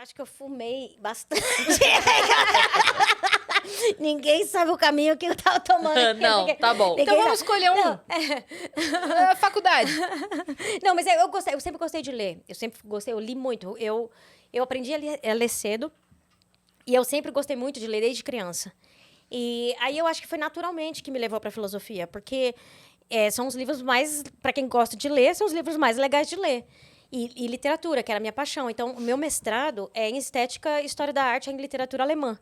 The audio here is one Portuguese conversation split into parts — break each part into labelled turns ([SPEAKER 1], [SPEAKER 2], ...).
[SPEAKER 1] acho que eu fumei bastante. Ninguém sabe o caminho que eu tava tomando.
[SPEAKER 2] Não, tá bom.
[SPEAKER 3] Então vamos escolher um.
[SPEAKER 1] Não,
[SPEAKER 3] Faculdade.
[SPEAKER 1] não, mas eu sempre gostei de ler. Eu li muito. Eu aprendi a ler cedo. E eu sempre gostei muito de ler desde criança. E aí eu acho que foi naturalmente que me levou para a filosofia, porque são os livros mais, para quem gosta de ler, são os livros mais legais de ler. E literatura, que era a minha paixão. Então, o meu mestrado é em estética, história da arte e em literatura alemã.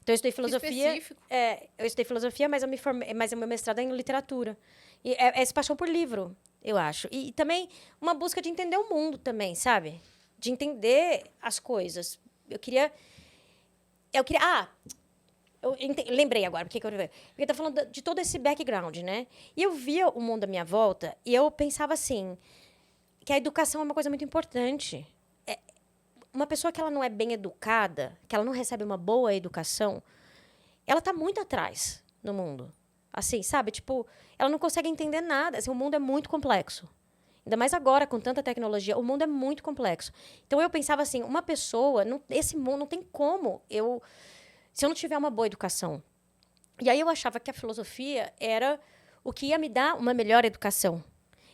[SPEAKER 1] Então, eu estudei filosofia.
[SPEAKER 3] Específico.
[SPEAKER 1] Eu estudei filosofia, mas mas o meu mestrado é em literatura. E é essa paixão por livro, eu acho. E também uma busca de entender o mundo também, sabe? De entender as coisas. Eu queria. Lembrei agora, porque eu tô falando de todo esse background, né? E eu via o mundo à minha volta e eu pensava assim, que a educação é uma coisa muito importante. Uma pessoa que ela não é bem educada, que ela não recebe uma boa educação, ela tá muito atrás no mundo. Assim, sabe? Tipo, ela não consegue entender nada. Assim, o mundo é muito complexo. Ainda mais agora, com tanta tecnologia, o mundo é muito complexo. Então, eu pensava assim, uma pessoa, esse mundo não tem como se eu não tiver uma boa educação. E aí eu achava que a filosofia era o que ia me dar uma melhor educação.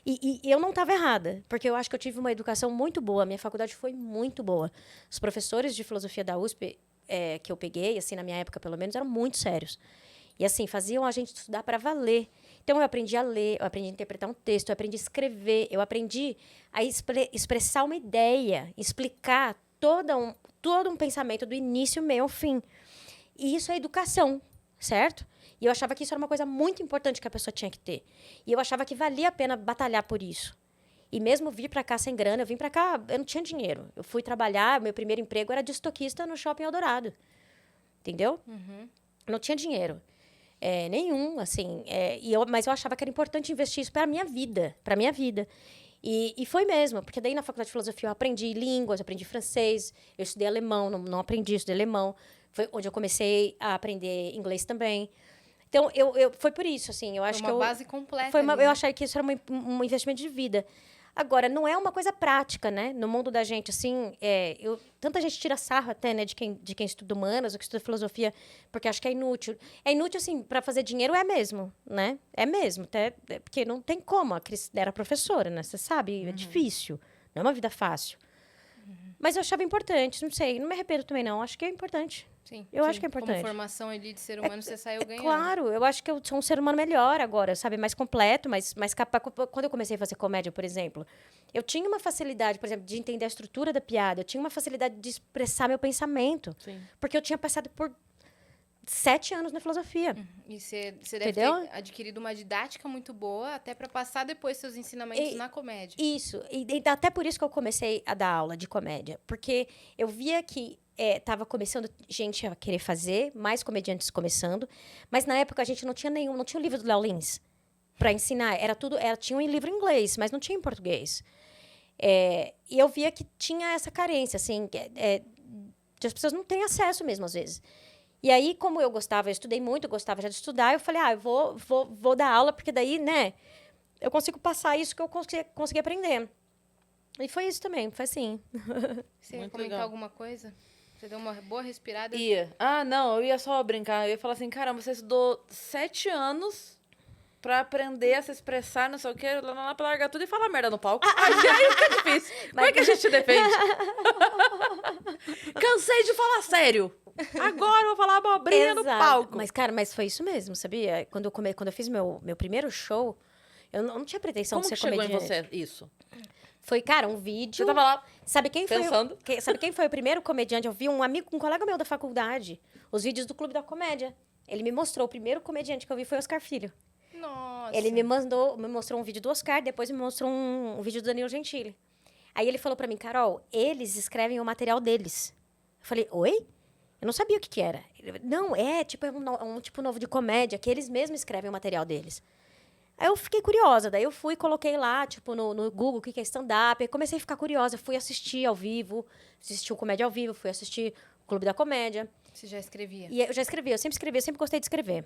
[SPEAKER 1] E eu não estava errada, porque eu acho que eu tive uma educação muito boa. A minha faculdade foi muito boa. Os professores de filosofia da USP, que eu peguei, assim, na minha época, pelo menos, eram muito sérios. E, assim, faziam a gente estudar para valer. Então, eu aprendi a ler, eu aprendi a interpretar um texto, eu aprendi a escrever, eu aprendi a expressar uma ideia, explicar todo um pensamento do início, meio ao fim. E isso é educação, certo? E eu achava que isso era uma coisa muito importante que a pessoa tinha que ter. E eu achava que valia a pena batalhar por isso. E mesmo vir para cá sem grana, eu vim para cá, eu não tinha dinheiro. Eu fui trabalhar, meu primeiro emprego era de estoquista no Shopping Eldorado. Entendeu?
[SPEAKER 3] Uhum.
[SPEAKER 1] Não tinha dinheiro. Nenhum, assim. Mas eu achava que era importante investir isso para a minha vida. Para a minha vida. E foi mesmo, porque daí na faculdade de filosofia eu aprendi línguas, eu aprendi francês, eu estudei alemão, não aprendi, estudei alemão. Foi onde eu comecei a aprender inglês também. Então, foi por isso, assim, eu acho que
[SPEAKER 3] Foi uma base completa.
[SPEAKER 1] eu achei que isso era um investimento de vida. Agora, não é uma coisa prática, né? No mundo da gente, assim, tanta gente tira sarro até, né, de quem estuda humanas ou que estuda filosofia, porque acha que é inútil. É inútil, assim, para fazer dinheiro é mesmo, né? É mesmo, até, porque não tem como. A Cris era professora, né? Você sabe, é difícil. Não é uma vida fácil. Mas eu achava importante, não sei, não me arrependo também, não. Acho que é importante.
[SPEAKER 3] Sim,
[SPEAKER 1] eu acho que é importante.
[SPEAKER 3] Como formação ali de ser humano, você saiu ganhando.
[SPEAKER 1] Claro, eu acho que eu sou um ser humano melhor agora, sabe? Mais completo, mais capaz. Quando eu comecei a fazer comédia, por exemplo, eu tinha uma facilidade, por exemplo, de entender a estrutura da piada. Eu tinha uma facilidade de expressar meu pensamento.
[SPEAKER 2] Sim.
[SPEAKER 1] Porque eu tinha passado por 7 anos na filosofia.
[SPEAKER 3] E você deve ter adquirido uma didática muito boa, até para passar depois seus ensinamentos na comédia.
[SPEAKER 1] Isso. E até por isso que eu comecei a dar aula de comédia. Porque eu via que estava começando gente a querer fazer, mais comediantes começando. Mas na época a gente não tinha o livro do Léo Lins para ensinar. Tinha um livro em inglês, mas não tinha em português. E eu via que tinha essa carência, assim, de as pessoas não têm acesso mesmo, às vezes. E aí, como eu estudei muito, eu gostava já de estudar, eu falei, eu vou dar aula, porque daí, né, eu consigo passar isso que eu consegui aprender. E foi isso também, foi assim.
[SPEAKER 3] Você ia
[SPEAKER 2] Muito
[SPEAKER 3] comentar
[SPEAKER 2] legal.
[SPEAKER 3] alguma coisa? Você deu uma boa respirada?
[SPEAKER 2] Ia. Não, eu ia só brincar. Eu ia falar assim, caramba, você estudou 7 anos pra aprender a se expressar, não sei o quê, lá pra largar tudo e falar merda no palco. Aí fica difícil. Como é que a gente defende? Cansei de falar sério. Agora eu vou falar abobrinha no palco.
[SPEAKER 1] Mas foi isso mesmo, sabia? Quando eu fiz meu primeiro show, eu não tinha pretensão
[SPEAKER 2] Como
[SPEAKER 1] de ser
[SPEAKER 2] que chegou
[SPEAKER 1] comediante.
[SPEAKER 2] em você isso?
[SPEAKER 1] Foi, cara, um vídeo.
[SPEAKER 2] Você tava lá
[SPEAKER 1] Sabe quem
[SPEAKER 2] pensando?
[SPEAKER 1] Sabe quem foi o primeiro comediante? Eu vi um colega meu da faculdade, os vídeos do Clube da Comédia. Ele me mostrou, o primeiro comediante que eu vi foi o Oscar Filho.
[SPEAKER 3] Nossa.
[SPEAKER 1] Ele me mostrou um vídeo do Oscar, depois me mostrou um vídeo do Danilo Gentili. Aí ele falou pra mim, Carol, eles escrevem o material deles. Eu falei, oi? Eu não sabia o que era. Não, tipo, um tipo novo de comédia, que eles mesmos escrevem o material deles. Aí eu fiquei curiosa, daí eu fui, coloquei lá, tipo, no Google, o que é stand-up, aí comecei a ficar curiosa, fui assistir ao vivo, assisti o Comédia ao Vivo, fui assistir o Clube da Comédia.
[SPEAKER 3] Você já escrevia?
[SPEAKER 1] E eu já escrevi, eu sempre gostei de escrever.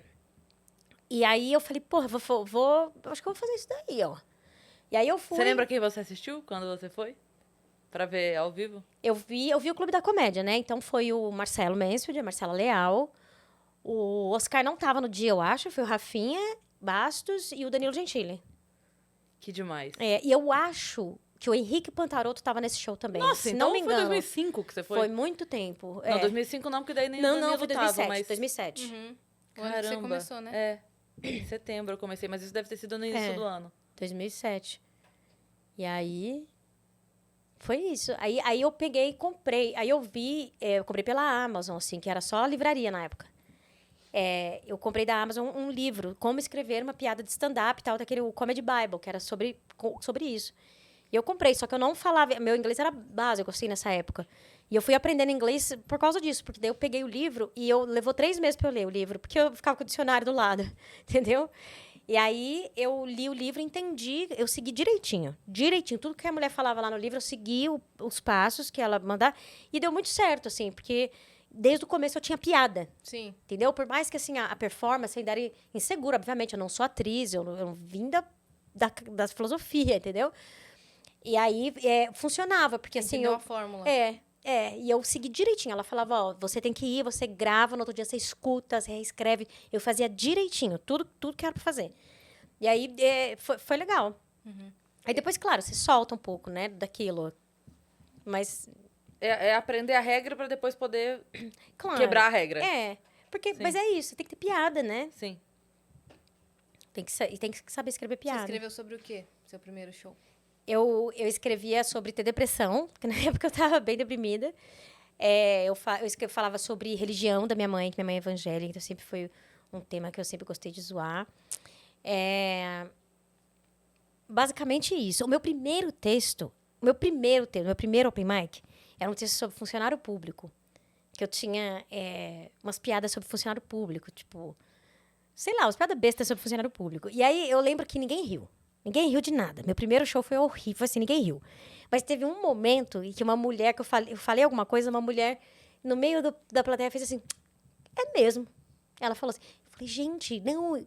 [SPEAKER 1] E aí eu falei, porra, acho que eu vou fazer isso daí, ó. E aí eu fui...
[SPEAKER 2] Você lembra quem você assistiu quando você foi? Pra ver ao vivo?
[SPEAKER 1] Eu vi o Clube da Comédia, né? Então foi o Marcelo Mansfield, a Marcela Leal. O Oscar não tava no dia, eu acho. Foi o Rafinha Bastos e o Danilo Gentili.
[SPEAKER 2] Que demais.
[SPEAKER 1] E eu acho que o Henrique Pantarotto tava nesse show também.
[SPEAKER 2] Nossa,
[SPEAKER 1] se
[SPEAKER 2] então
[SPEAKER 1] não me engano.
[SPEAKER 2] foi 2005 que você foi?
[SPEAKER 1] Foi muito tempo.
[SPEAKER 2] Não, 2005 não, porque daí nem o
[SPEAKER 1] Não,
[SPEAKER 2] Danilo
[SPEAKER 1] foi
[SPEAKER 2] tava,
[SPEAKER 1] 2007.
[SPEAKER 2] mas...
[SPEAKER 1] 2007.
[SPEAKER 3] O ano que você começou, né?
[SPEAKER 2] É, em setembro eu comecei, mas isso deve ter sido no início do ano.
[SPEAKER 1] 2007. E aí... Foi isso. Aí eu peguei e comprei. Aí eu vi... eu comprei pela Amazon, assim, que era só livraria na época. Eu comprei da Amazon um livro, Como Escrever uma Piada de Stand-Up e tal, daquele o Comedy Bible, que era sobre isso. E eu comprei, só que eu não falava... Meu inglês era básico, assim, nessa época. E eu fui aprendendo inglês por causa disso, porque daí eu peguei o livro e levou 3 meses para eu ler o livro, porque eu ficava com o dicionário do lado, entendeu? E aí eu li o livro e entendi, eu segui direitinho. Tudo que a mulher falava lá no livro, eu segui os passos que ela mandava. E deu muito certo, assim, porque desde o começo eu tinha piada.
[SPEAKER 3] Sim.
[SPEAKER 1] Entendeu? Por mais que assim, a performance ainda era insegura, obviamente, eu não sou atriz, eu não vim da filosofia, entendeu? E aí funcionava, porque assim.
[SPEAKER 3] Entendeu a fórmula.
[SPEAKER 1] E eu segui direitinho. Ela falava, ó, você tem que ir, você grava, no outro dia você escuta, você reescreve. Eu fazia direitinho, tudo que era pra fazer. E aí foi legal. Aí depois, claro, você solta um pouco, né, daquilo. Mas...
[SPEAKER 2] É aprender a regra pra depois poder
[SPEAKER 1] Claro,
[SPEAKER 2] quebrar a regra.
[SPEAKER 1] Mas é isso, tem que ter piada, né?
[SPEAKER 2] Sim.
[SPEAKER 1] Tem que saber escrever piada.
[SPEAKER 3] Você escreveu sobre o quê? Seu primeiro show?
[SPEAKER 1] Eu escrevia sobre ter depressão, porque na época eu estava bem deprimida. Eu falava sobre religião da minha mãe, que minha mãe é evangélica, então sempre foi um tema que eu sempre gostei de zoar. Basicamente isso. O meu primeiro open mic, era um texto sobre funcionário público. Que eu tinha umas piadas sobre funcionário público, tipo... Sei lá, umas piadas bestas sobre funcionário público. E aí eu lembro que ninguém riu. Ninguém riu de nada. Meu primeiro show foi horrível, assim, ninguém riu. Mas teve um momento em que uma mulher, que eu falei alguma coisa, uma mulher, no meio da plateia, fez assim, é mesmo. Ela falou assim, eu falei, gente, não,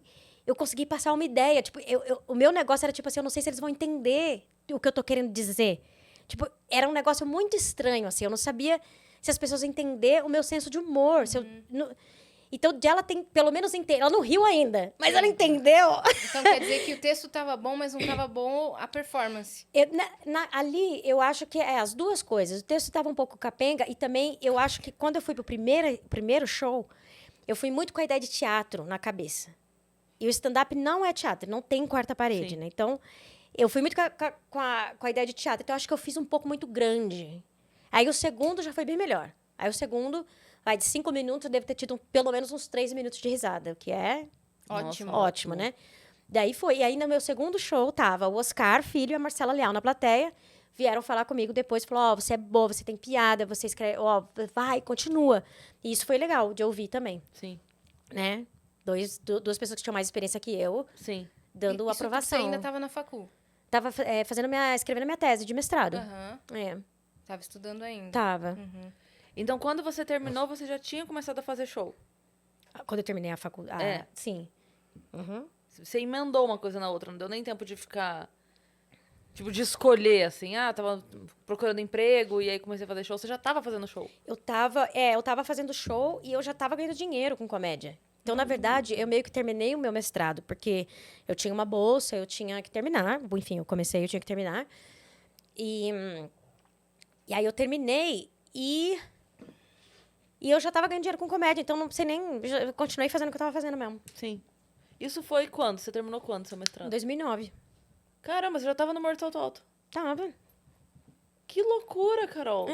[SPEAKER 1] eu consegui passar uma ideia. Tipo, o meu negócio era tipo assim, eu não sei se eles vão entender o que eu tô querendo dizer. Tipo, era um negócio muito estranho, assim, eu não sabia se as pessoas iam entender o meu senso de humor. Se eu, então, ela tem, pelo menos, ela não riu ainda, mas ela entendeu.
[SPEAKER 3] Então, quer dizer que o texto estava bom, mas não estava bom a performance.
[SPEAKER 1] Ali, eu acho que as duas coisas. O texto estava um pouco capenga e também, eu acho que quando eu fui pro primeiro show, eu fui muito com a ideia de teatro na cabeça. E o stand-up não é teatro, não tem quarta parede, né? Então, eu fui muito com a ideia de teatro. Então, eu acho que eu fiz um pouco muito grande. Aí, o segundo já foi bem melhor. Aí, o segundo... de 5 minutos, eu devo ter tido pelo menos uns 3 minutos de risada, o que é ótimo, né? Daí foi. E aí, no meu segundo show, tava o Oscar Filho e a Marcela Leal na plateia. Vieram falar comigo depois, falou, você é boa, você tem piada, você escreve, vai, continua. E isso foi legal de ouvir também.
[SPEAKER 2] Sim.
[SPEAKER 1] Né? Duas pessoas que tinham mais experiência que eu.
[SPEAKER 2] Sim.
[SPEAKER 1] Dando aprovação.
[SPEAKER 3] Você ainda estava na facul?
[SPEAKER 1] Tava escrevendo minha tese de mestrado.
[SPEAKER 3] Tava estudando ainda.
[SPEAKER 1] Tava.
[SPEAKER 2] Então, quando você terminou, você já tinha começado a fazer show?
[SPEAKER 1] Quando eu terminei a faculdade? Sim.
[SPEAKER 2] Você emendou uma coisa na outra, não deu nem tempo de ficar... Tipo, de escolher, assim. Tava procurando emprego e aí comecei a fazer show. Você já tava fazendo show?
[SPEAKER 1] Eu tava fazendo show e eu já tava ganhando dinheiro com comédia. Então, na verdade, eu meio que terminei o meu mestrado, porque eu tinha uma bolsa, eu tinha que terminar. Enfim, eu tinha que terminar. E aí eu terminei e eu já tava ganhando dinheiro com comédia, então não sei nem... Eu continuei fazendo o que eu tava fazendo mesmo.
[SPEAKER 2] Sim. Isso foi quando? Você terminou quando, seu
[SPEAKER 1] Em
[SPEAKER 2] mestrado?
[SPEAKER 1] 2009.
[SPEAKER 2] Caramba, você já tava no Mortal Alto.
[SPEAKER 1] Tava.
[SPEAKER 2] Que loucura, Carol.